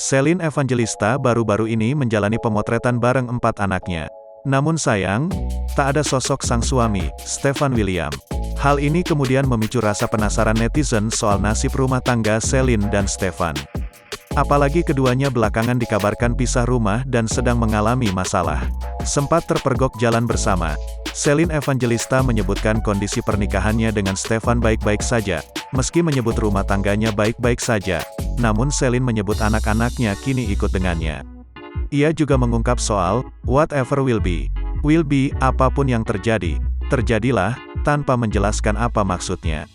Celine Evangelista baru-baru ini menjalani pemotretan bareng 4 anaknya. Namun sayang, tak ada sosok sang suami, Stefan William. Hal ini kemudian memicu rasa penasaran netizen soal nasib rumah tangga Celine dan Stefan. Apalagi keduanya belakangan dikabarkan pisah rumah dan sedang mengalami masalah. Sempat terpergok jalan bersama. Celine Evangelista menyebutkan kondisi pernikahannya dengan Stefan baik-baik saja, meski menyebut rumah tangganya baik-baik saja. Namun Celine menyebut anak-anaknya kini ikut dengannya. Ia juga mengungkap soal, whatever will be. Will be, apapun yang terjadi, terjadilah, tanpa menjelaskan apa maksudnya.